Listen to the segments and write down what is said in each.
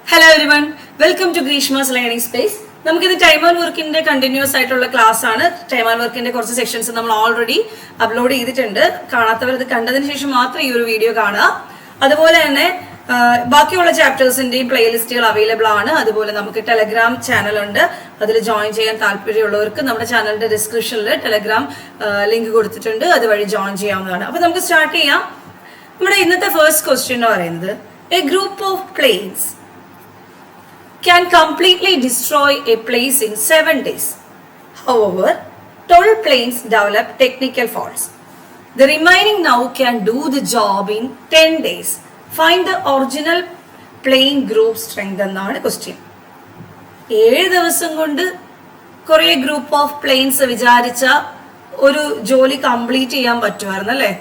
Hello everyone, welcome to Grishma's Learning Space. നമുക്കിത് time and വർക്കിന്റെ continuous ആയിട്ടുള്ള class ആണ്. ടൈം ആൻഡ് വർക്കിന്റെ കുറച്ച് സെക്ഷൻസ് നമ്മൾ ഓൾറെഡി അപ്ലോഡ് ചെയ്തിട്ടുണ്ട്. കാണാത്തവർ ഇത് കണ്ടതിന് ശേഷം മാത്രം ഈ ഒരു വീഡിയോ കാണുക. അതുപോലെ തന്നെ ബാക്കിയുള്ള ചാപ്റ്റേഴ്സിന്റെയും പ്ലേലിസ്റ്റുകൾ അവൈലബിൾ ആണ്. അതുപോലെ നമുക്ക് ടെലഗ്രാം ചാനൽ ഉണ്ട്. അതിൽ ജോയിൻ ചെയ്യാൻ താല്പര്യമുള്ളവർക്ക് നമ്മുടെ ചാനലിന്റെ ഡിസ്ക്രിപ്ഷനിൽ ടെലഗ്രാം ലിങ്ക് കൊടുത്തിട്ടുണ്ട്. അതുവഴി ജോയിൻ ചെയ്യാവുന്നതാണ്. അപ്പൊ നമുക്ക് സ്റ്റാർട്ട് ചെയ്യാം. നമ്മുടെ ഇന്നത്തെ ഫസ്റ്റ് ക്വസ്റ്റ്യൻ എന്ന് പറയുന്നത് a group of planes can completely destroy a place in 7 days. However, 12 planes develop technical faults. The remaining now can do the job in 10 days. Find the original plane group strength എന്നാണ് question. 7 ദിവസം കൊണ്ട് കുറേ group of planes വിചാരിച്ച ഒരു ജോലി complete ചെയ്യാൻ പറ്റുമായിരുന്നു അല്ലേ?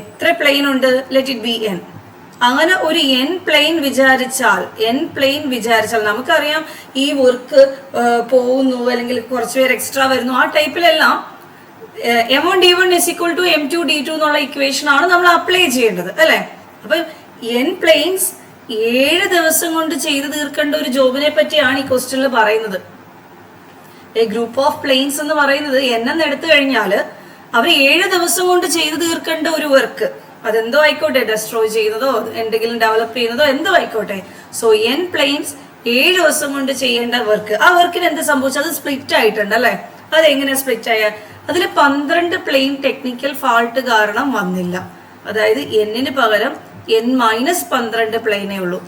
എത്ര പ്ലെയിൻ ഉണ്ട്? Let it be N. അങ്ങനെ ഒരു എൻ പ്ലെയിൻ വിചാരിച്ചാൽ നമുക്കറിയാം ഈ വർക്ക് പോകുന്നു അല്ലെങ്കിൽ കുറച്ച് പേര് എക്സ്ട്രാ വരുന്നു, ആ ടൈപ്പിലെല്ലാം M1D1 = M2D2 എന്നുള്ള ഇക്വേഷൻ ആണ് നമ്മൾ അപ്ലൈ ചെയ്യേണ്ടത് അല്ലെ? അപ്പൊ എൻ പ്ലെയിൻസ് 7 ദിവസം കൊണ്ട് ചെയ്ത് തീർക്കേണ്ട ഒരു ജോബിനെ പറ്റിയാണ് ഈ ക്വസ്റ്റ്യനിൽ പറയുന്നത്. എ ഗ്രൂപ്പ് ഓഫ് പ്ലെയിൻസ് എന്ന് പറയുന്നത് എൻ എന്ന് എടുത്തു കഴിഞ്ഞാൽ അവർ 7 ദിവസം കൊണ്ട് ചെയ്ത് തീർക്കേണ്ട ഒരു വർക്ക്, അതെന്തോ ആയിക്കോട്ടെ, ഡെസ്ട്രോയ് ചെയ്യുന്നതോ എന്തെങ്കിലും ഡെവലപ്പ് ചെയ്യുന്നതോ എന്തോ ആയിക്കോട്ടെ. സോ എൻ പ്ലെയിൻസ് 7 ദിവസം കൊണ്ട് ചെയ്യേണ്ട വർക്ക്, ആ വർക്കിന് എന്ത് സംഭവിച്ചു? അത് സ്പ്ലിറ്റ് ആയിട്ടുണ്ട് അല്ലെ? അതെങ്ങനെ സ്പ്ലിറ്റ് ആയ? അതിൽ 12 പ്ലെയിൻ ടെക്നിക്കൽ ഫാൾട്ട് കാരണം വന്നില്ല. അതായത് എന്നിന് പകരം N-12 പ്ലെയിനേ ഉള്ളൂ.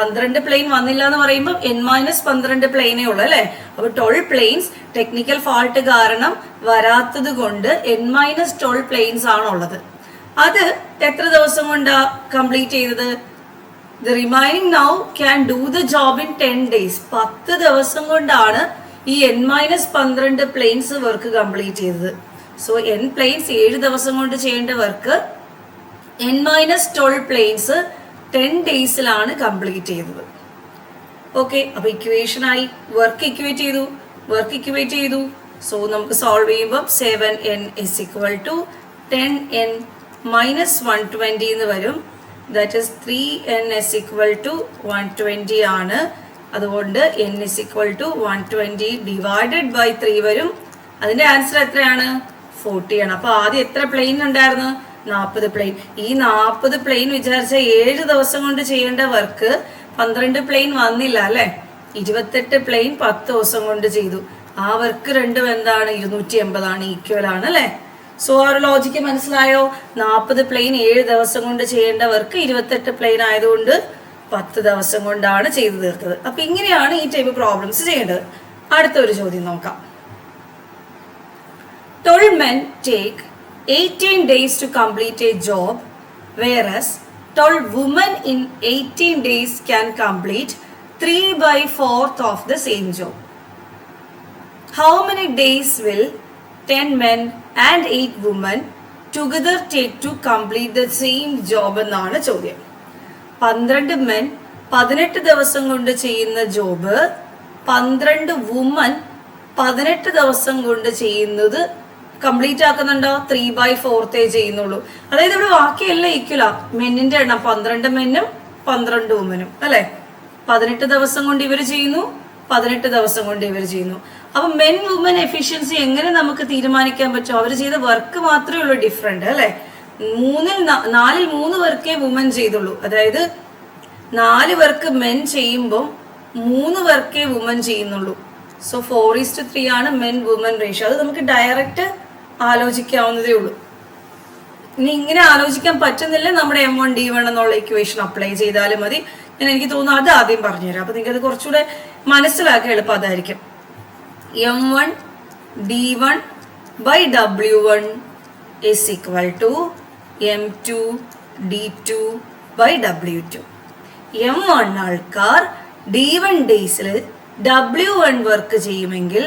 12 പ്ലെയിൻ വന്നില്ല എന്ന് പറയുമ്പോൾ N-12 പ്ലെയിനേ ഉള്ളൂ അല്ലെ? അപ്പൊ 12 പ്ലെയിൻസ് ടെക്നിക്കൽ ഫാൾട്ട് കാരണം വരാത്തത് കൊണ്ട് N-12 പ്ലെയിൻസ് ആണുള്ളത്. അത് എത്ര ദിവസം കൊണ്ടാ കംപ്ലീറ്റ് ചെയ്തത്? The remaining now can do the job in 10 days. 10 ദിവസം കൊണ്ടാണ് ഈ N-12 പ്ലെയിൻസ് വർക്ക് കംപ്ലീറ്റ് ചെയ്തത്. സോ N പ്ലെയിൻസ് 7 ദിവസം കൊണ്ട് ചെയ്യേണ്ട വർക്ക് N-12 പ്ലെയിൻസ് 10 daysലാണ് കംപ്ലീറ്റ് ചെയ്തത്. ഓക്കെ, അപ്പൊ ഇക്വേഷനായി വർക്ക് ഇക്വേറ്റ് ചെയ്തു. സോ നമുക്ക് സോൾവ് ചെയ്യുമ്പോൾ 7n = 10n -120 എന്ന് വരും. ദാറ്റ് ഈസ് 3n = 120 ആണ്. അതുകൊണ്ട് n = 120 ഡിവൈഡഡ് ബൈ 3 വരും. അതിന്റെ ആൻസർ എത്രയാണ്? 40 ആണ്. അപ്പൊ ആദ്യം എത്ര പ്ലെയിൻ ഉണ്ടായിരുന്നു? 40 പ്ലെയിൻ. ഈ 40 പ്ലെയിൻ വിചാരിച്ച 7 ദിവസം കൊണ്ട് ചെയ്യേണ്ട വർക്ക് 12 പ്ലെയിൻ വന്നില്ല അല്ലെ? 28 പ്ലെയിൻ 10 ദിവസം കൊണ്ട് ചെയ്തു. ആ വർക്ക് രണ്ടും എന്താണ്? 280 ആണ്, ഈക്വൽ ആണ് അല്ലെ? സോ ആ ഒരു ലോജിക്ക് മനസ്സിലായോ? 40 പ്ലെയിൻ 7 ദിവസം കൊണ്ട് ചെയ്യേണ്ട വർക്ക് 28 പ്ലെയിൻ ആയതുകൊണ്ട് 10 ദിവസം കൊണ്ടാണ് ചെയ്തു തീർത്തത്. അപ്പൊ ഇങ്ങനെയാണ് ഈ ടൈപ്പ് പ്രോബ്ലംസ് ചെയ്യേണ്ടത്. അടുത്ത ഒരു ചോദ്യം നോക്കാം. 12 men take 18 days to complete a job, whereas 12 women in 18 days can complete 3/4 of the same job. How many days will 10 men and 8 women together take to complete the same job എന്നാണ് ചോദ്യം. 12 men 18 ദിവസം കൊണ്ട് ചെയ്യുന്ന job 12 woman 18 ദിവസം കൊണ്ട് ചെയ്യുന്നത് complete ആക്കുന്നുണ്ടോ? 3/4 ചെയ്യുന്നുള്ളൂ. അതായത് ഇവിടെ ബാക്കിയല്ല ഈക്വലാ. മെന്നിന്റെ എണ്ണം 12 മെന്നും 12 വുമനും അല്ലെ? 18 ദിവസം കൊണ്ട് ഇവർ ചെയ്യുന്നു, 18 ദിവസം കൊണ്ട് ഇവർ ചെയ്യുന്നു. അപ്പൊ മെൻ വുമൻ എഫിഷ്യൻസി എങ്ങനെ നമുക്ക് തീരുമാനിക്കാൻ പറ്റും? അവർ ചെയ്ത വർക്ക് മാത്രമേ ഉള്ളൂ ഡിഫറെന്റ് അല്ലെ? 4-ൽ 3 വർക്കേ വുമൻ ചെയ്തുള്ളൂ. അതായത് 4 വർക്ക് മെൻ ചെയ്യുമ്പോൾ 3 വർക്കേ വുമൻ ചെയ്യുന്നുള്ളൂ. സോ 4:3 ആണ് മെൻ വുമൻ റേഷ്യോ. അത് നമുക്ക് ഡയറക്റ്റ് ആലോചിക്കാവുന്നതേ ഉള്ളൂ. ഇനി ഇങ്ങനെ ആലോചിക്കാൻ പറ്റുന്നില്ല, നമ്മുടെ M1D1 എന്നുള്ള ഇക്വേഷൻ അപ്ലൈ ചെയ്താലും മതി. എനിക്ക് തോന്നുന്നു അത് ആദ്യം പറഞ്ഞുതരാം. അപ്പൊ നിങ്ങൾക്ക് അത് കുറച്ചുകൂടെ മനസ്സിലാക്കാൻ എളുപ്പം അതായിരിക്കും. M1D1 by W1 = M2D2 by W2. M1 ആൾക്കാർ D1 ഡേയ്സിൽ W1 വർക്ക് ചെയ്യുമെങ്കിൽ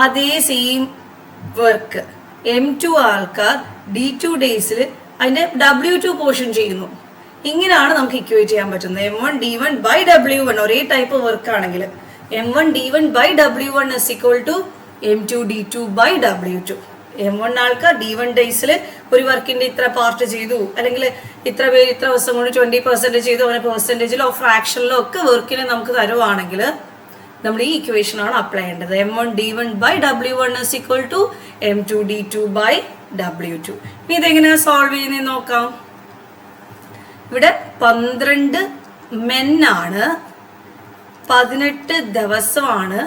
അതേ സെയിം വർക്ക് M2 ആൾക്കാർ D2 ഡേയ്സിൽ അതിന്റെ W2 പോർഷൻ ചെയ്യുന്നു. ഇങ്ങനെയാണ് നമുക്ക് ഇക്വേറ്റ് ചെയ്യാൻ പറ്റുന്നത്. M1D1 by W1 ഒരേ ടൈപ്പ് വർക്ക് ആണെങ്കിൽ M1D1 by W1 = M2D2 by W2. M1 ആൾക്ക് D1 ഡേയ്സിൽ ഒരു വർക്കിന്റെ ഇത്ര പാർട്ട് ചെയ്തു, അല്ലെങ്കിൽ ഇത്ര പേര് ഇത്ര ദിവസം കൊണ്ട് 20% ചെയ്തു, അവനെ പെർസെൻറ്റേജിലോ ഫ്രാക്ഷനിലോ ഒക്കെ വർക്കിനെ നമുക്ക് തരുവാണെങ്കിൽ നമ്മൾ ഈ ഇക്വേഷൻ ആണ് അപ്ലൈ ചെയ്യേണ്ടത്. M1 D1 by W1 is equal to M2 D2 by W2. ഇനി ഇതെങ്ങനെയാണ് സോൾവ് ചെയ്യുന്നത് നോക്കാം. ഇവിടെ 12 മെന്നാണ്, 18 ദിവസമാണ്.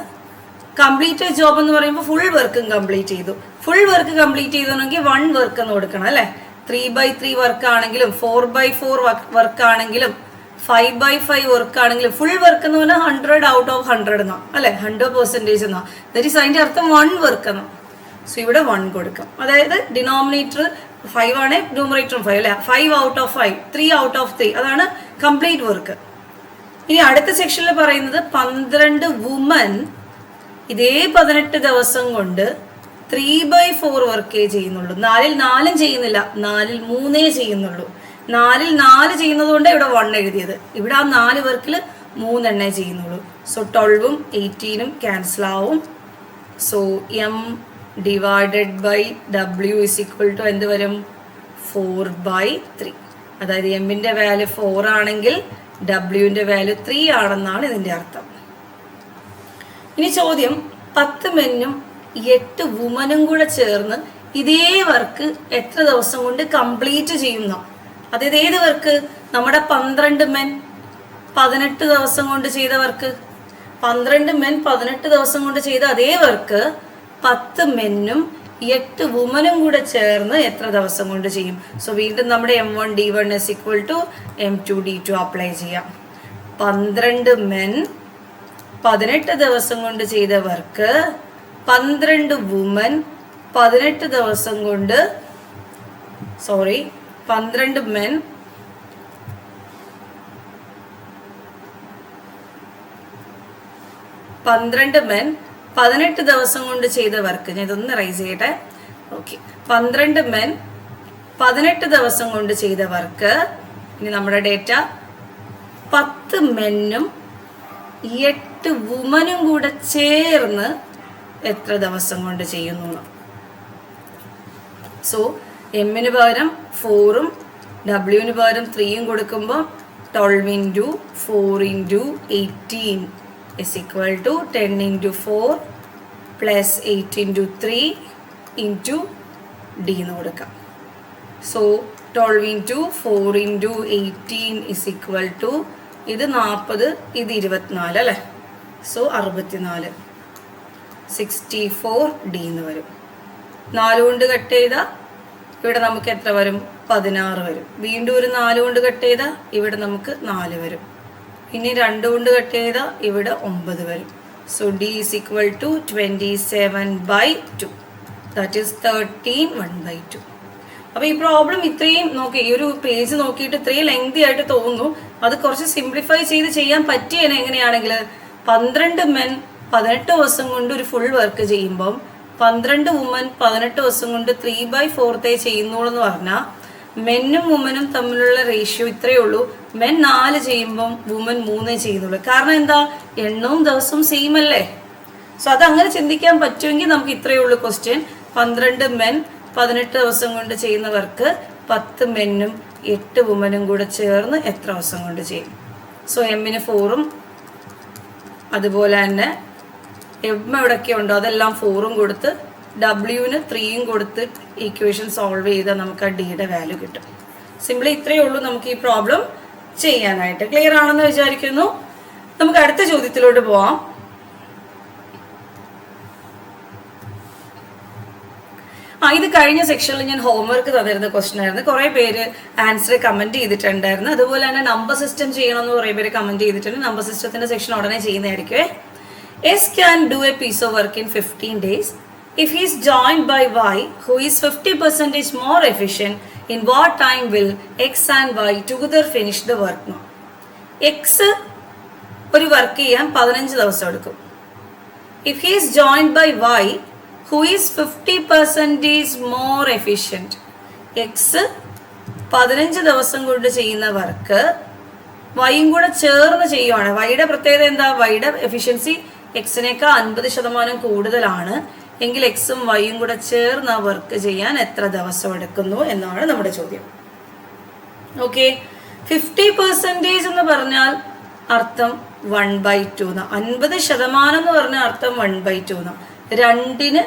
കംപ്ലീറ്റഡ് ജോബ് എന്ന് പറയുമ്പോൾ ഫുൾ വർക്കും കംപ്ലീറ്റ് ചെയ്തു. ഫുൾ വർക്ക് കംപ്ലീറ്റ് ചെയ്തോണെങ്കിൽ 1 വർക്ക് എന്ന് കൊടുക്കണം അല്ലെ. 3/3 വർക്ക് ആണെങ്കിലും 4/4 വർക്ക് ആണെങ്കിലും 5/5 വർക്ക് ആണെങ്കിലും ഫുൾ വർക്ക് എന്ന് പറഞ്ഞാൽ 100 ഔട്ട് ഓഫ് 100 എന്നാ അല്ലെ, 100% എന്നാ. ദാറ്റ് ഈസ് അതിന്റെ അർത്ഥം 1 വർക്ക് എന്നാ. സോ ഇവിടെ 1 കൊടുക്കാം. അതായത് ഡിനോമിനേറ്റർ 5 ആണ്, ന്യൂമറേറ്ററും 5 അല്ലെ. 5 ഔട്ട് ഓഫ് 5, 3 ഔട്ട് ഓഫ് 3, അതാണ് കംപ്ലീറ്റ് വർക്ക്. ഇനി അടുത്ത സെക്ഷനിൽ പറയുന്നത് 12 വുമൻ ഇതേ 18 ദിവസം കൊണ്ട് 3/4 വർക്കേ ചെയ്യുന്നുള്ളൂ. 4ൽ 4 ചെയ്യുന്നില്ല, 4ൽ 3 ചെയ്യുന്നുള്ളൂ. 4ൽ 4 ചെയ്യുന്നത് കൊണ്ട് ഇവിടെ 1 എഴുതിയത്. ഇവിടെ ആ 4 വർക്കിൽ 3 എണ്ണേ ചെയ്യുന്നുള്ളൂ. സോ 12ഉം 18ഉം ക്യാൻസൽ ആവും. So M divided by W is equal to എന്ത് വരും? 4/3. അതായത് എമ്മിന്റെ വാല്യൂ 4 ആണെങ്കിൽ ഡബ്ല്യുവിന്റെ വാല്യൂ 3 ആണെന്നാണ് ഇതിന്റെ അർത്ഥം. ഇനി ചോദ്യം 10 മെന്നും 8 വുമനും കൂടെ ചേർന്ന് ഇതേ വർക്ക് എത്ര ദിവസം കൊണ്ട് കംപ്ലീറ്റ് ചെയ്യുന്ന. അതായത് ഏത് വർക്ക്? നമ്മുടെ 12 മെൻ 18 ദിവസം കൊണ്ട് ചെയ്ത വർക്ക്. 12 മെൻ 18 ദിവസം കൊണ്ട് ചെയ്ത അതേ വർക്ക് 10 മെന്നും 8 വുമനും കൂടെ ചേർന്ന് എത്ര ദിവസം കൊണ്ട് ചെയ്യും? സോ വീണ്ടും നമ്മുടെ M1 D1 is equal to M2 D2 apply ചെയ്യാം. 12 മെൻ 18 ദിവസം കൊണ്ട് ചെയ്ത വർക്ക് 12 വുമൻ 18 ദിവസം കൊണ്ട് 12 മെൻ 18 ദിവസം കൊണ്ട് ചെയ്ത വർക്ക്. ഞാൻ ഇതൊന്ന് റൈസ് ചെയ്യട്ടെ. ഓക്കെ, 12 മെൻ 18 ദിവസം കൊണ്ട് ചെയ്ത വർക്ക്. ഇനി നമ്മുടെ ഡേറ്റ 10 മെന്നും 8 വുമനും കൂടെ ചേർന്ന് എത്ര ദിവസം കൊണ്ട് ചെയ്യുന്നു. സോ എമ്മിന് പകരം 4ഉം ഡബ്ല്യുവിന് പകരം 3ഉം കൊടുക്കുമ്പോൾ 12 into 4 into 18 is equal to 10 into 4 plus 8 into 3 into D എന്ന് കൊടുക്കാം. So 12 into 4 into 18 is equal to ഇത് 40, ഇത് 24 അല്ലേ. സോ 64, 64 D എന്ന് വരും. 4 കൊണ്ട് കട്ട് ചെയ്താൽ ഇവിടെ നമുക്ക് എത്ര വരും? 16 വരും. വീണ്ടും ഒരു 4 കൊണ്ട് കട്ട് ചെയ്താൽ ഇവിടെ നമുക്ക് 4 വരും. ഇനി 2 കൊണ്ട് കട്ട് ചെയ്താൽ ഇവിടെ 9 വരും. So D is equal to 27/2. That is 13/1/2. അപ്പോൾ ഈ പ്രോബ്ലം ഇത്രയും നോക്കി, ഈ ഒരു പേജ് നോക്കിയിട്ട് ഇത്രയും ലെങ്തി ആയിട്ട് തോന്നുന്നു. അത് കുറച്ച് സിംപ്ലിഫൈ ചെയ്ത് ചെയ്യാൻ പറ്റിയത് എങ്ങനെയാണെങ്കിൽ 12 മെൻ 18 ദിവസം കൊണ്ട് ഒരു ഫുൾ വർക്ക് ചെയ്യുമ്പം 12 വുമൻ 18 ദിവസം കൊണ്ട് 3/4 ചെയ്യുന്നുള്ളൂ എന്ന് പറഞ്ഞാൽ മെന്നും വുമനും തമ്മിലുള്ള റേഷ്യോ ഇത്രയേ ഉള്ളൂ. മെൻ 4 ചെയ്യുമ്പം വുമൻ 3 ചെയ്യുന്നുള്ളൂ. കാരണം എന്താ? എണ്ണവും ദിവസവും സെയിം അല്ലേ. സോ അതങ്ങനെ ചിന്തിക്കാൻ പറ്റുമെങ്കിൽ നമുക്ക് ഇത്രയേ ഉള്ളൂ ക്വസ്റ്റ്യൻ. 12 മെൻ 18 ദിവസം കൊണ്ട് ചെയ്യുന്നവർക്ക് 10 മെന്നും 8 വുമനും കൂടെ ചേർന്ന് എത്ര ദിവസം കൊണ്ട് ചെയ്യും? സോ എമ്മിന് 4ഉം അതുപോലെ തന്നെ എം എവിടെയൊക്കെ ഉണ്ടോ അതെല്ലാം 4ഉം കൊടുത്ത് ഡബ്ല്യുവിന് 3ഉം കൊടുത്ത് ഈക്വേഷൻ സോൾവ് ചെയ്താൽ നമുക്ക് ആ ഡിയുടെ വാല്യൂ കിട്ടും. സിംപ്ലി ഇത്രയേ ഉള്ളൂ നമുക്ക് ഈ പ്രോബ്ലം ചെയ്യാനായിട്ട്. ക്ലിയർ ആണെന്ന് വിചാരിക്കുന്നു. നമുക്ക് അടുത്ത ചോദ്യത്തിലോട്ട് പോവാം. ഇത് കഴിഞ്ഞ സെക്ഷനിൽ ഞാൻ ഹോംവർക്ക് തന്നിരുന്ന ക്വസ്റ്റൻ ആയിരുന്നു. കുറെ പേര് ആൻസർ കമന്റ് ചെയ്തിട്ടുണ്ടായിരുന്നു. അതുപോലെ തന്നെ നമ്പർ സിസ്റ്റം ചെയ്യണമെന്ന് കുറെ പേര് കമന്റ് ചെയ്തിട്ടുണ്ട്. നമ്പർ സിസ്റ്റത്തിന്റെ സെക്ഷൻ ഉടനെ ചെയ്യുന്നതായിരിക്കും. S can do a piece of work in 15 days if he is joined by Y who is 50% more efficient. In what time will X and Y together finish the work? X ഒരു work ചെയ്യാൻ 15 ദിവസം എടുക്കും. If he is joined by Y who is 50% more efficient. X 15 ദിവസം കൊണ്ട് ചെയ്യുന്ന work വൈയും കൂടെ ചേർന്ന് ചെയ്യുവാണ്. വൈയുടെ പ്രത്യേകത എന്താ? വൈയുടെ എഫിഷ്യൻസി എക്സിനേക്കാൾ 50% കൂടുതലാണ്. എങ്കിൽ എക്സും വൈയും കൂടെ ചേർന്ന് ആ വർക്ക് ചെയ്യാൻ എത്ര ദിവസം എടുക്കുന്നു എന്നാണ് നമ്മുടെ ചോദ്യം. ഓക്കെ, 50% എന്ന് പറഞ്ഞാൽ അർത്ഥം 1/2 എന്നാ. 50% എന്ന് പറഞ്ഞാൽ അർത്ഥം 1/2 എന്നാ. 2-ന്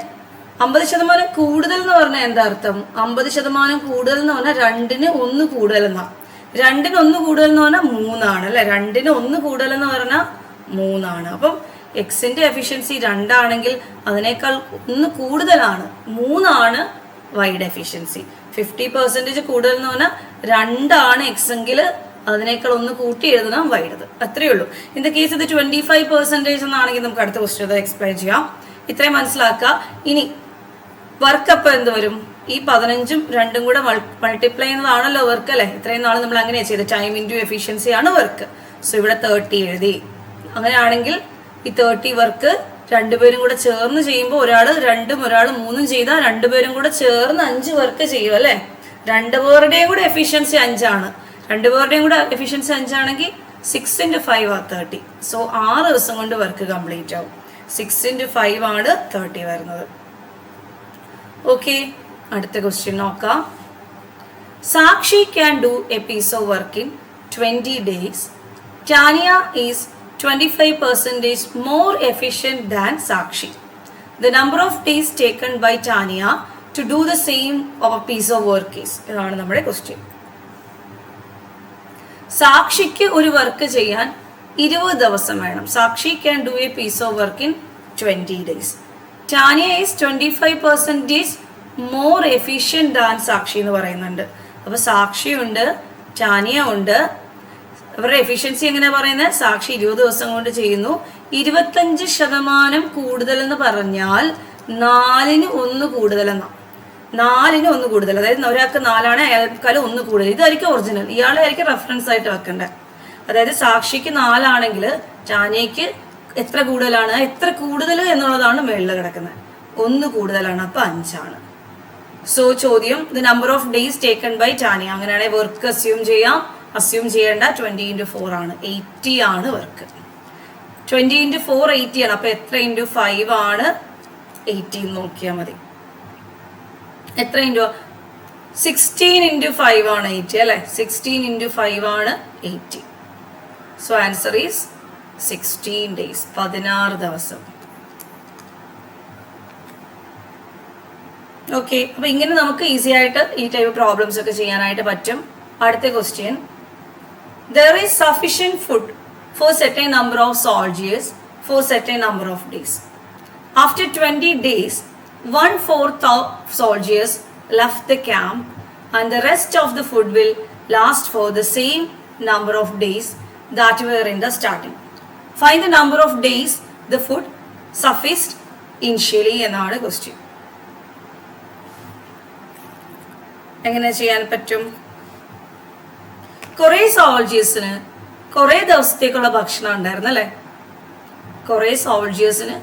50% കൂടുതൽ എന്ന് പറഞ്ഞാൽ എന്താ അർത്ഥം? 50% കൂടുതൽ എന്ന് പറഞ്ഞാൽ 2-ന് 1 കൂടുതൽ എന്നാ. 2-ന് 1 കൂടുതൽ എന്ന് പറഞ്ഞാൽ 3 അല്ലെ. 2-ന് 1 കൂടുതൽ എന്ന് പറഞ്ഞാൽ 3. അപ്പം എക്സിന്റെ എഫിഷ്യൻസി 2 ആണെങ്കിൽ അതിനേക്കാൾ 1 കൂടുതലാണ് 3 വൈയുടെ എഫിഷ്യൻസി. 50% കൂടുതൽ എന്ന് പറഞ്ഞാൽ 2 എക്സ് എങ്കിൽ അതിനേക്കാൾ 1 കൂട്ടി എഴുതണം വൈഡത്. അത്രയേ ഉള്ളൂ. ഇൻ ദ കേസ് ഇത് 25% എന്നാണെങ്കിൽ നമുക്ക് അടുത്ത ക്വസ്റ്റ്യൻ എക്സ്പ്ലെയിൻ ചെയ്യാം. ഇത്രയും മനസ്സിലാക്കുക. ഇനി വർക്ക് അപ്പം എന്ത് വരും? ഈ 15ഉം 2ഉം കൂടെ മൾട്ടിപ്ലൈ ചെയ്യുന്നതാണല്ലോ വർക്ക് അല്ലെ. ഇത്രയും നാൾ നമ്മൾ അങ്ങനെയാണ് ചെയ്തത്. ടൈം ഇൻറ്റു എഫിഷ്യൻസി ആണ് വർക്ക്. സോ ഇവിടെ 30 എഴുതി. അങ്ങനെയാണെങ്കിൽ ഈ 30 വർക്ക് രണ്ടുപേരും കൂടെ ചേർന്ന് ചെയ്യുമ്പോൾ ഒരാൾ 2ഉം ഒരാൾ 3ഉം ചെയ്താൽ രണ്ടുപേരും കൂടെ ചേർന്ന് 5 വർക്ക് ചെയ്യും അല്ലെ. രണ്ടുപേരുടെയും കൂടെ എഫിഷ്യൻസി 5 രണ്ടുപേരുടെയും കൂടെ എഫിഷ്യൻസി 5 ആണെങ്കിൽ 6 × 5 30. സോ 6 ദിവസം കൊണ്ട് വർക്ക് കംപ്ലീറ്റ് ആവും. 6 × 5 30 വരുന്നത്. ഓക്കെ, അടുത്ത ക്വസ്റ്റ്യൻ നോക്കാം. Sakshi can do a piece of work in 20 days. Tania is 25% more efficient than Sakshi. The number of days taken by Tanya to do the same of a piece of work is. ഇതാണ് നമ്മുടെ question. സാക്ഷിക്ക് ഒരു work ചെയ്യാൻ 20 ദിവസം വേണം. Sakshi can do a piece of work in 20 days. Tania is 25% more efficient than Sakshi എന്ന് പറയുന്നുണ്ട്. അപ്പൊ സാക്ഷിയുണ്ട്, ടാനിയ ഉണ്ട്. അവരുടെ എഫിഷ്യൻസി എങ്ങനെയാ പറയുന്നത്? സാക്ഷി 20 ദിവസം കൊണ്ട് ചെയ്യുന്നു. 25% കൂടുതൽ എന്ന് പറഞ്ഞാൽ 4-ന് 1 കൂടുതൽ എന്നാ. 4-ന് 1 കൂടുതൽ, അതായത് ഒരാൾക്ക് 4 അയാൾക്കാൾ 1 കൂടുതൽ. ഇതായിരിക്കും ഒറിജിനൽ, ഇയാളെ ആയിരിക്കും റെഫറൻസ് ആയിട്ട് വെക്കേണ്ടത്. അതായത് സാക്ഷിക്ക് 4 ആണെങ്കിൽ ടാനിയക്ക് എത്ര കൂടുതലാണ്? എത്ര കൂടുതൽ എന്നുള്ളതാണ് മേളിൽ കിടക്കുന്നത്. 1 കൂടുതലാണ്, അപ്പൊ 5. സോ ചോദ്യം the number of days taken by Tania. അങ്ങനെയാണെങ്കിൽ വർക്ക് അസ്യൂം ചെയ്യാം. അസ്യൂം ചെയ്യേണ്ട 20 × 4 80 വർക്ക്. 20 × 4 80 അപ്പൊ എത്ര × 5 80 നോക്കിയാൽ മതി. എത്ര 16 × 5 80 അല്ലെ. 16 × 5 80. സോ ആൻസർ ഈസ് 16 days, 16 ദിവസം. ഓക്കെ, അപ്പൊ ഇങ്ങനെ നമുക്ക് ഈസി ആയിട്ട് ഈ ടൈപ്പ് പ്രോബ്ലംസ് ഒക്കെ ചെയ്യാനായിട്ട് പറ്റും. അടുത്ത question. There is sufficient food for certain number of soldiers for certain number of days. After 20 days, 1/4 of soldiers left the camp and the rest of the food will last for the same number of days that were in the starting. Find the number of days the food sufficed initially എന്നാണ് question. എങ്ങനെ ചെയ്യാൻ പറ്റും? കുറെ സോൾജിയേഴ്സിന് കുറെ ദിവസത്തേക്കുള്ള ഭക്ഷണം ഉണ്ടായിരുന്നു അല്ലെ. കുറെ സോൾജിയേഴ്സിന്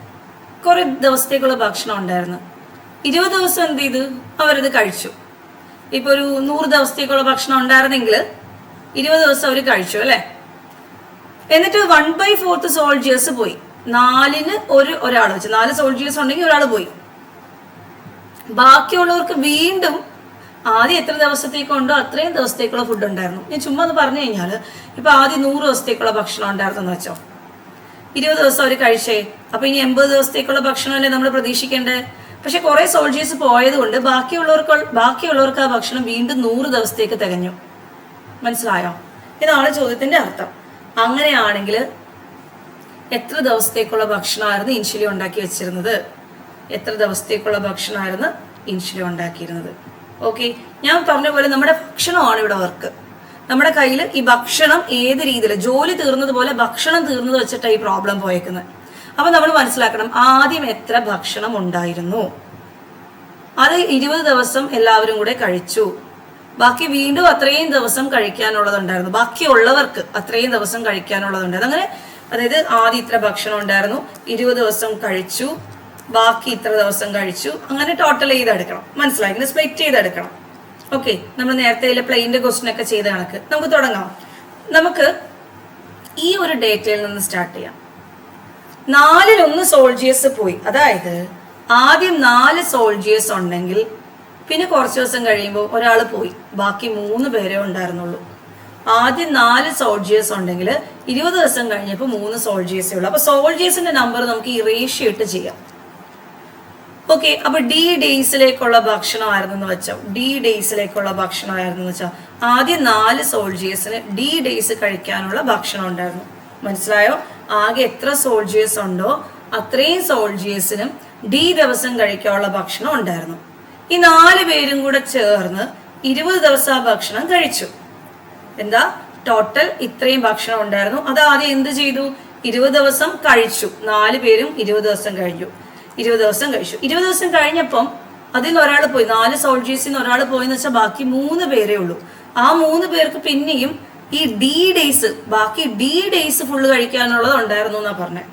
കുറെ ദിവസത്തേക്കുള്ള ഭക്ഷണം ഉണ്ടായിരുന്നു. 20 ദിവസം എന്ത് ചെയ്തു? അവരത് കഴിച്ചു. ഇപ്പൊ ഒരു 100 ദിവസത്തേക്കുള്ള ഭക്ഷണം ഉണ്ടായിരുന്നെങ്കിൽ 20 ദിവസം അവർ കഴിച്ചു അല്ലെ. എന്നിട്ട് 1/4 സോൾജിയേഴ്സ് പോയി. 4-ന് ഒരാൾ വെച്ച് 4 സോൾജിയേഴ്സ് ഉണ്ടെങ്കിൽ ഒരാൾ പോയി. ബാക്കിയുള്ളവർക്ക് വീണ്ടും ആദ്യം എത്ര ദിവസത്തേക്കുണ്ടോ അത്രയും ദിവസത്തേക്കുള്ള ഫുഡ് ഉണ്ടായിരുന്നു. ഞാൻ ചുമ്മാ ഒന്ന് പറഞ്ഞു കഴിഞ്ഞാൽ ഇപ്പൊ ആദ്യം 100 ദിവസത്തേക്കുള്ള ഭക്ഷണം ഉണ്ടായിരുന്നു എന്ന് വെച്ചോ. 20 ദിവസം അവർ കഴിച്ചേ. അപ്പൊ ഇനി 80 ദിവസത്തേക്കുള്ള ഭക്ഷണമല്ലേ നമ്മൾ പ്രതീക്ഷിക്കേണ്ടത്. പക്ഷെ കുറെ സോൾജിയേഴ്സ് പോയത് കൊണ്ട് ബാക്കിയുള്ളവർക്ക് ആ ഭക്ഷണം വീണ്ടും 100 ദിവസത്തേക്ക് തികഞ്ഞു. മനസ്സിലായോ? ഇതാണ് ചോദ്യത്തിന്റെ അർത്ഥം. അങ്ങനെയാണെങ്കിൽ എത്ര ദിവസത്തേക്കുള്ള ഭക്ഷണമായിരുന്നു ഇനിഷ്യലി ഉണ്ടാക്കി വെച്ചിരുന്നത്? എത്ര ദിവസത്തേക്കുള്ള ഭക്ഷണമായിരുന്നു ഇനിഷ്യലി ഉണ്ടാക്കിയിരുന്നത്? ഓക്കെ, ഞാൻ പറഞ്ഞ പോലെ നമ്മുടെ ഭക്ഷണമാണ് ഇവിടെ വർക്ക്. നമ്മുടെ കയ്യിൽ ഈ ഭക്ഷണം ഏത് രീതിയിൽ ജോലി തീർന്നതുപോലെ ഭക്ഷണം തീർന്നത് വെച്ചിട്ടാണ് ഈ പ്രോബ്ലം പോയേക്കുന്നത്. അപ്പൊ നമ്മൾ മനസ്സിലാക്കണം ആദ്യം എത്ര ഭക്ഷണം ഉണ്ടായിരുന്നു. അത് 20 ദിവസം എല്ലാവരും കൂടെ കഴിച്ചു. ബാക്കി വീണ്ടും അത്രയും ദിവസം കഴിക്കാനുള്ളതുണ്ടായിരുന്നു. ബാക്കിയുള്ളവർക്ക് അത്രയും ദിവസം കഴിക്കാനുള്ളതുണ്ടായിരുന്നു. അങ്ങനെ അതായത് ആദ്യം ഇത്ര ഭക്ഷണം ഉണ്ടായിരുന്നു, 20 ദിവസം കഴിച്ചു, ബാക്കി ഇത്ര ദിവസം കഴിച്ചു, അങ്ങനെ ടോട്ടൽ ചെയ്തെടുക്കണം. മനസ്സിലായി? ഇങ്ങനെ സ്പ്ലിറ്റ് ചെയ്തെടുക്കണം. ഓക്കെ, നമ്മൾ നേരത്തെ പ്ലെയിൻ്റെ ക്വസ്റ്റ്യൻ ഒക്കെ ചെയ്ത കണക്ക് നമുക്ക് തുടങ്ങാം. നമുക്ക് ഈ ഒരു ഡേറ്റയിൽ നിന്ന് സ്റ്റാർട്ട് ചെയ്യാം. 4-ൽ 1 സോൾജിയേഴ്സ് പോയി. അതായത് ആദ്യം 4 സോൾജിയേഴ്സ് ഉണ്ടെങ്കിൽ പിന്നെ കുറച്ച് ദിവസം കഴിയുമ്പോൾ ഒരാൾ പോയി, ബാക്കി 3 പേരേ ഉണ്ടായിരുന്നുള്ളൂ. ആദ്യം 4 സോൾജിയേഴ്സ് ഉണ്ടെങ്കിൽ 20 ദിവസം കഴിഞ്ഞപ്പോൾ 3 സോൾജിയേഴ്സേ ഉള്ളൂ. അപ്പൊ സോൾജിയേഴ്സിന്റെ നമ്പർ നമുക്ക് ഈ റേഷ്യോ ഇട്ട് ചെയ്യാം. ഓക്കെ, അപ്പൊ ഡി ഡേയ്സിലേക്കുള്ള ഭക്ഷണമായിരുന്നെന്ന് വെച്ചോ, ആദ്യം 4 സോൾജിയേഴ്സിന് ഡി ഡേയ്സ് കഴിക്കാനുള്ള ഭക്ഷണം ഉണ്ടായിരുന്നു. മനസ്സിലായോ? ആകെ എത്ര സോൾജിയേഴ്സ് ഉണ്ടോ അത്രയും സോൾജിയേഴ്സിനും ഡി ദിവസം കഴിക്കാനുള്ള ഭക്ഷണം ഉണ്ടായിരുന്നു. ഈ 4 പേരും കൂടെ ചേർന്ന് 20 ദിവസം ആ ഭക്ഷണം കഴിച്ചു. എന്താ ടോട്ടൽ ഇത്രയും ഭക്ഷണം ഉണ്ടായിരുന്നു. അത് ആദ്യം എന്ത് ചെയ്തു? 20 ദിവസം കഴിച്ചു. 4 പേരും 20 ദിവസം കഴിച്ചു. 20 ദിവസം കഴിഞ്ഞപ്പം അതിൽ ഒരാൾ പോയി, 4 സോൾജേഴ്സിൽ നിന്ന് ഒരാൾ പോയെന്ന് വെച്ചാൽ ബാക്കി 3 പേരേ ഉള്ളൂ. ആ 3 പേർക്ക് പിന്നെയും ഈ ബാക്കി ഡി ഡേയ്സ് ഫുള്ള് കഴിക്കാനുള്ളത് ഉണ്ടായിരുന്നു എന്നാ പറഞ്ഞത്.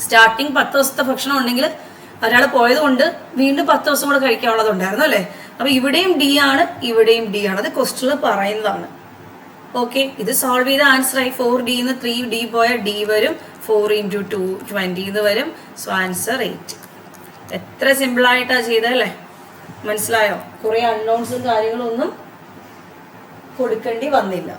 സ്റ്റാർട്ടിങ് 10 ദിവസത്തെ ഭക്ഷണം ഉണ്ടെങ്കിൽ ഒരാൾ പോയത് കൊണ്ട് വീണ്ടും 10 ദിവസം കൂടെ കഴിക്കാനുള്ളത് ഉണ്ടായിരുന്നു അല്ലേ? അപ്പൊ ഇവിടെയും ഡി ആണ്, ഇവിടെയും ഡി ആണ്. അത് ക്വസ്റ്റ്യനിൽ പറയുന്നതാണ്. ഓക്കെ, ഇത് സോൾവ് ചെയ്ത ആൻസർ ആയി. 4D 3D പോയാൽ ഡി വരും, 4 × 2 20 വരും. So answer 8. എത്ര സിമ്പിൾ ആയിട്ടാ ചെയ്തല്ലേ? മനസ്സിലായോ? കുറെ അൺനോൺസും കാര്യങ്ങളൊന്നും കൊടുക്കേണ്ടി വന്നില്ല.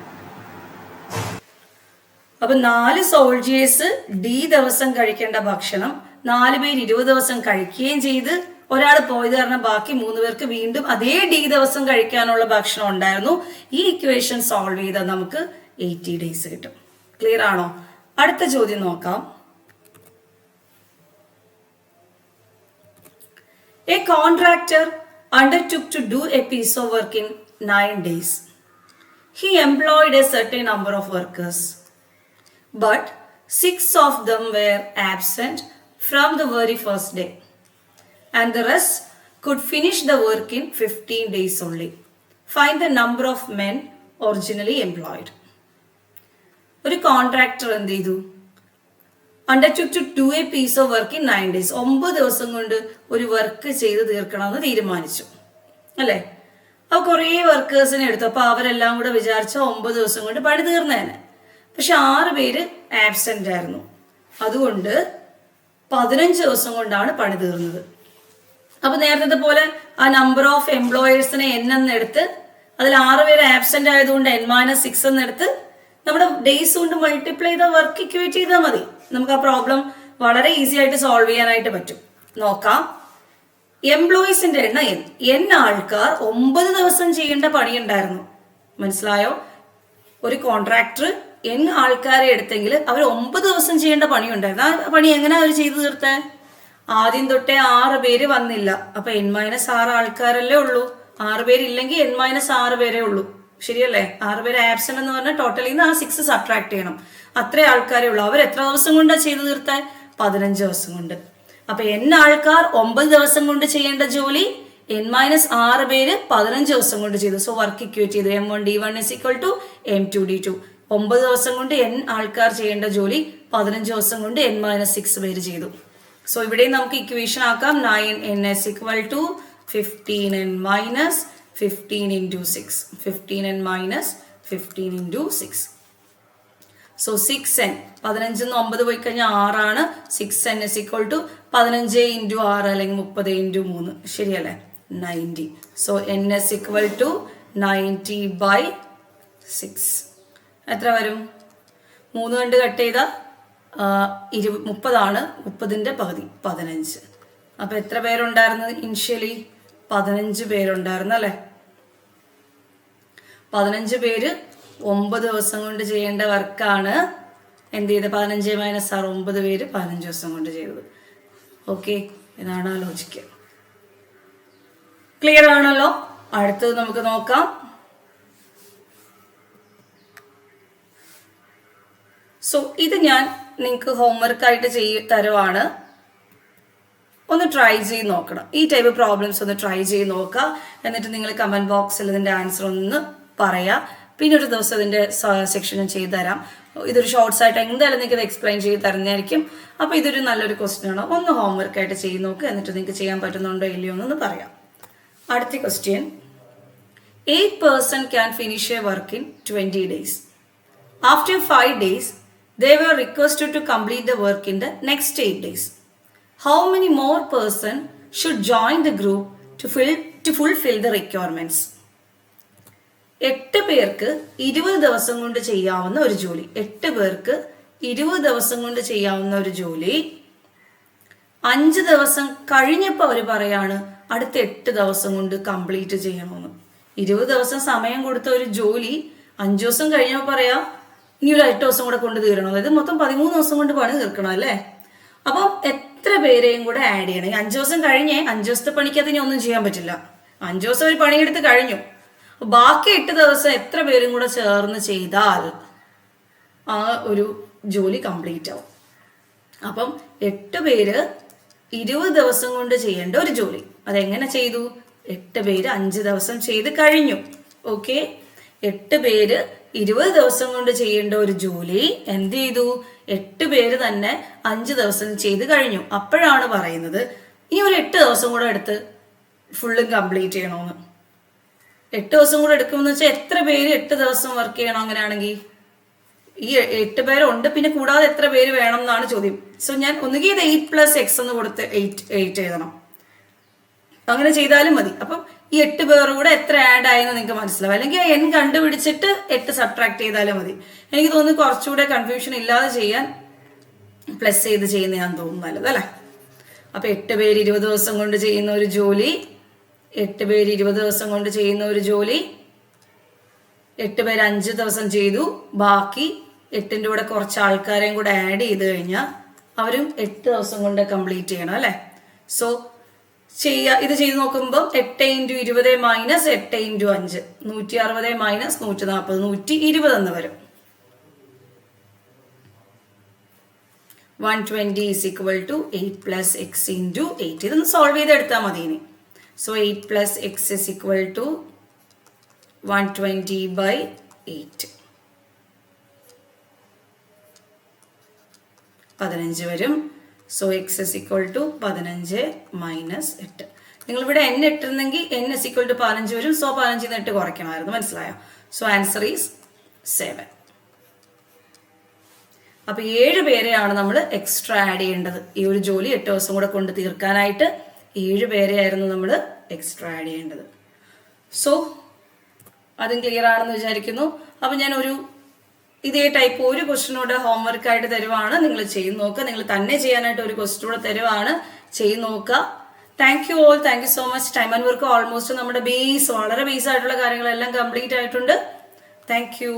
അപ്പൊ 4 സോൾജിയേഴ്സ് ഡി ദിവസം കഴിക്കേണ്ട ഭക്ഷണം 4 പേര് 20 ദിവസം കഴിക്കുകയും ചെയ്ത് ഒരാൾ പോയത് കാരണം ബാക്കി 3 പേർക്ക് വീണ്ടും അതേ ഡി ദിവസം കഴിക്കാനുള്ള ഭക്ഷണം ഉണ്ടായിരുന്നു. ഈ ഇക്വേഷൻ സോൾവ് ചെയ്താൽ നമുക്ക് 80 ഡേയ്സ് കിട്ടും. ക്ലിയർ ആണോ? അടുത്ത ചോദ്യം നോക്കാം. A contractor undertook to do a piece of work in 9 days. He employed a certain number of workers, but 6 of them were absent from the very first day, and the rest could finish the work in 15 days only. Find the number of men originally employed. ഒരു contractor എന്ത് ചെയ്തു? undertook to do a piece of work in 9 days. 9 ദിവസം കൊണ്ട് ഒരു work ചെയ്ത് തീർക്കണമെന്ന് തീരുമാനിച്ചു അല്ലേ? അപ്പൊ കുറേ വർക്കേഴ്സിനെ എടുത്തു. അപ്പൊ അവരെല്ലാം കൂടെ വിചാരിച്ച 9 ദിവസം കൊണ്ട് പണി തീർന്നേനെ. പക്ഷെ 6 പേര് ആബ്സെന്റ് ആയിരുന്നു. അതുകൊണ്ട് 15 ദിവസം കൊണ്ടാണ് പണി തീർന്നത്. അപ്പൊ നേരത്തെ പോലെ ആ നമ്പർ ഓഫ് എംപ്ലോയേഴ്സിനെ n എന്നെടുത്ത് അതിൽ 6 പേര് ആബ്സെന്റ് ആയതുകൊണ്ട് n-6 എന്നെടുത്ത് നമ്മുടെ ഡേയ്സ് കൊണ്ട് മൾട്ടിപ്ലൈ ചെയ്ത വർക്ക് ഇക്വേറ്റ് ചെയ്താൽ മതി. നമുക്ക് ആ പ്രോബ്ലം വളരെ ഈസി ആയിട്ട് സോൾവ് ചെയ്യാനായിട്ട് പറ്റും. നോക്കാം. എംപ്ലോയീസിന്റെ എണ്ണം n ആൾക്കാർ 9 ദിവസം ചെയ്യേണ്ട പണി ഉണ്ടായിരുന്നു. മനസ്സിലായോ? ഒരു കോൺട്രാക്ടർ n ആൾക്കാരെ എടുത്തെങ്കിൽ അവർ 9 ദിവസം ചെയ്യേണ്ട പണി ഉണ്ടായിരുന്നു. ആ പണി എങ്ങനെ അവർ ചെയ്തു തീർത്തേ? ആദ്യം തൊട്ടേ 6 പേര് വന്നില്ല. അപ്പൊ n-6 ആൾക്കാരല്ലേ ഉള്ളൂ. 6 പേരില്ലെങ്കിൽ n-6 പേരേ ഉള്ളൂ. ശരിയല്ലേ? 6 പേര് ആബ്സെന്റ് എന്ന് പറഞ്ഞാൽ ടോട്ടലിൽ നിന്ന് ആ 6 സബ്ട്രാക്ട് ചെയ്യണം. അത്രേ ആൾക്കാരേ ഉള്ളൂ. അവർ എത്ര ദിവസം കൊണ്ടാണ് ചെയ്തു തീർത്തേ? 15 ദിവസം കൊണ്ട്. അപ്പൊ n ആൾക്കാർ 9 ദിവസം കൊണ്ട് ചെയ്യേണ്ട ജോലി n-6 പേര് 15 ദിവസം കൊണ്ട് ചെയ്തു. സോ വർക്ക് ഇക്വേറ്റ് ചെയ്തു. m1d1 = m2d2. 9 ദിവസം കൊണ്ട് n ആൾക്കാർ ചെയ്യേണ്ട ജോലി 15 ദിവസം കൊണ്ട് n-6 പേര് ചെയ്തു. സോ ഇവിടെ നമുക്ക് ഇക്വേഷൻ ആക്കാം. 9n = 15n - 15 × 6. 15n - 15 × 6. So 6n 15 9 പോയി കഴിഞ്ഞാൽ 6 ആണ്. 6n = 15 × 6 അല്ലെങ്കിൽ 30 × 3. ശരിയല്ലേ? 90. So n = 90/6. എത്ര വരും? 3 കൊണ്ട് കട്ട് ചെയ്താൽ 30 ആണ്. 30ന്റെ പകുതി 15. അപ്പൊ എത്ര പേരുണ്ടായിരുന്നു ഇനിഷ്യലി? 15 പേരുണ്ടായിരുന്നു അല്ലെ? 15 പേര് 9 ദിവസം കൊണ്ട് ചെയ്യേണ്ട വർക്കാണ് എന്ത് ചെയ്ത് 15 - 6 9 പേര് 15 ദിവസം കൊണ്ട് ചെയ്തത്. ഓക്കെ, ഇതാണ് ആ ലോജിക്ക്. ക്ലിയർ ആണല്ലോ? അടുത്തത് നമുക്ക് നോക്കാം. സോ ഇത് ഞാൻ നിങ്ങൾക്ക് ഹോംവർക്ക് ആയിട്ട് തരുവാണ്. ഒന്ന് ട്രൈ ചെയ്ത് നോക്കണം. ഈ ടൈപ്പ് പ്രോബ്ലംസ് ഒന്ന് ട്രൈ ചെയ്ത് നോക്കുക. എന്നിട്ട് നിങ്ങൾ കമന്റ് ബോക്സിൽ ഇതിന്റെ ആൻസർ ഒന്ന് പറയാ. പിന്നെ ഒരു ദിവസം ഇതിന്റെ സെക്ഷനും ചെയ്തു തരാം. ഇതൊരു ഷോർട്സ് ആയിട്ട് എന്തായാലും നിങ്ങൾക്ക് ഇത് എക്സ്പ്ലെയിൻ ചെയ്ത് തരുന്നതായിരിക്കും. അപ്പൊ ഇതൊരു നല്ലൊരു ക്വസ്റ്റ്യൻ ആണ്. ഒന്ന് ഹോംവർക്ക് ആയിട്ട് ചെയ്ത് നോക്കുക. എന്നിട്ട് നിങ്ങൾക്ക് ചെയ്യാൻ പറ്റുന്നുണ്ടോ ഇല്ലയോ എന്നൊന്ന് പറയാം. അടുത്ത question. 8 person can finish a work in 20 days. After 5 days, they were requested to complete the work in the next 8 days. How many more person should join the group to fulfil the requirements. 8 പേർക്ക് 20 ദിവസം കൊണ്ട് ചെയ്യാവുന്ന ഒരു ജോലി. 8 പേർക്ക് 20 ദിവസം കൊണ്ട് ചെയ്യാവുന്ന ഒരു ജോലി 5 ദിവസം കഴിഞ്ഞപ്പോൾ അവർ പറയാണ് അടുത്ത 8 ദിവസം കൊണ്ട് കംപ്ലീറ്റ് ചെയ്യണമെന്ന്. 20 ദിവസം സമയം കൊടുത്ത ഒരു ജോലി 5 ദിവസം കഴിഞ്ഞപ്പോൾ പറയാ ഇനി ഒരു 8 ദിവസം കൂടെ കൊണ്ട് തീരണം. അതായത് മൊത്തം 13 ദിവസം കൊണ്ട് പണി തീർക്കണം അല്ലേ. അപ്പം എത്ര പേരെയും കൂടെ ആഡ് ചെയ്യണം. 5 ദിവസം കഴിഞ്ഞേ 5 ദിവസത്തെ പണിക്കകത്ത് ഇനി ഒന്നും ചെയ്യാൻ പറ്റില്ല. 5 ദിവസം ഒരു പണിയെടുത്ത് കഴിഞ്ഞു. ബാക്കി 8 ദിവസം എത്ര പേരും കൂടെ ചേർന്ന് ചെയ്താൽ ആ ഒരു ജോലി കംപ്ലീറ്റ് ആവും. അപ്പം 8 പേര് 20 ദിവസം കൊണ്ട് ചെയ്യേണ്ട ഒരു ജോലി അതെങ്ങനെ ചെയ്തു? 8 പേര് 5 ദിവസം ചെയ്ത് കഴിഞ്ഞു. ഓക്കെ, 8 പേര് 20 ദിവസം കൊണ്ട് ചെയ്യേണ്ട ഒരു ജോലി എന്ത് ചെയ്തു? 8 പേര് തന്നെ 5 ദിവസം ചെയ്ത് കഴിഞ്ഞു. അപ്പോഴാണ് പറയുന്നത് ഇനി ഒരു 8 ദിവസം കൂടെ എടുത്ത് ഫുള്ളും കംപ്ലീറ്റ് ചെയ്യണമെന്ന്. 8 ദിവസം കൂടെ എടുക്കുമെന്ന് വെച്ചാൽ എത്ര പേര് 8 ദിവസം വർക്ക് ചെയ്യണം? അങ്ങനെയാണെങ്കിൽ ഈ 8 പേരുണ്ട്, പിന്നെ കൂടാതെ എത്ര പേര് വേണം എന്നാണ് ചോദ്യം. സോ ഞാൻ ഒന്നുകിൽ ഇത് 8 + x എന്ന് കൊടുത്ത് 8 എഴുതണം. അങ്ങനെ ചെയ്താലും മതി. അപ്പം ഈ 8 പേർ കൂടെ എത്ര ആഡ് ആയെന്ന് നിങ്ങൾക്ക് മനസ്സിലാവും. അല്ലെങ്കിൽ n കണ്ടുപിടിച്ചിട്ട് 8 സബ്ട്രാക്ട് ചെയ്താലും മതി. എനിക്ക് തോന്നുന്നു കുറച്ചുകൂടെ കൺഫ്യൂഷൻ ഇല്ലാതെ ചെയ്യാൻ പ്ലസ് ചെയ്ത് ചെയ്യുന്നതാണെന്ന് തോന്നുന്നു നല്ലത് അല്ലേ. അപ്പൊ 8 പേര് 20 ദിവസം കൊണ്ട് ചെയ്യുന്ന ഒരു ജോലി, 8 പേര് 20 ദിവസം കൊണ്ട് ചെയ്യുന്ന ഒരു ജോലി, 8 പേര് 5 ദിവസം ചെയ്തു. ബാക്കി 8ന്റെ കൂടെ കുറച്ച് ആൾക്കാരെയും കൂടെ ആഡ് ചെയ്ത് കഴിഞ്ഞാൽ അവരും 8 ദിവസം കൊണ്ട് കംപ്ലീറ്റ് ചെയ്യണം അല്ലെ. സോ ഇത് ചെയ്ത് നോക്കുമ്പോൾ 8 × 20 - 8 × 5 160 - 140 120 എന്ന് വരും. 120 = 8 + x × 8. ഇതൊന്ന് സോൾവ് ചെയ്തെടുത്താൽ മതി ഇനി. സോ 8 + x = 120/8 15 വരും. So x = 15 - 8. നിങ്ങളിവിടെ n ഇട്ടിരുന്നെങ്കിൽ n = 15 വരും. സോ 15 8 കുറയ്ക്കണമായിരുന്നു. മനസ്സിലായോ? So answer is 7. അപ്പൊ 7 പേരെയാണ് നമ്മൾ എക്സ്ട്രാ ആഡ് ചെയ്യേണ്ടത്. ഈ ഒരു ജോലി 8 ദിവസം കൂടെ കൊണ്ട് തീർക്കാനായിട്ട് 7 പേരെയായിരുന്നു നമ്മൾ എക്സ്ട്രാ ആഡ് ചെയ്യേണ്ടത്. സോ അതും ക്ലിയർ ആണെന്ന് വിചാരിക്കുന്നു. അപ്പൊ ഞാൻ ഇതേ ടൈപ്പ് ഒരു ക്വസ്റ്റ്യനോട് ഹോംവർക്ക് ആയിട്ട് തരുവാണ്. നിങ്ങൾ ചെയ്ത് നോക്കുക. നിങ്ങൾ തന്നെ ചെയ്യാനായിട്ട് ഒരു ക്വസ്റ്റ്യൻ കൂടെ തരുവാണ്. ചെയ്ത് നോക്കുക. Thank you all. Thank you so much. Time and work almost നമ്മുടെ വളരെ ബേസ് ആയിട്ടുള്ള കാര്യങ്ങളെല്ലാം കംപ്ലീറ്റ് ആയിട്ടുണ്ട്. Thank you.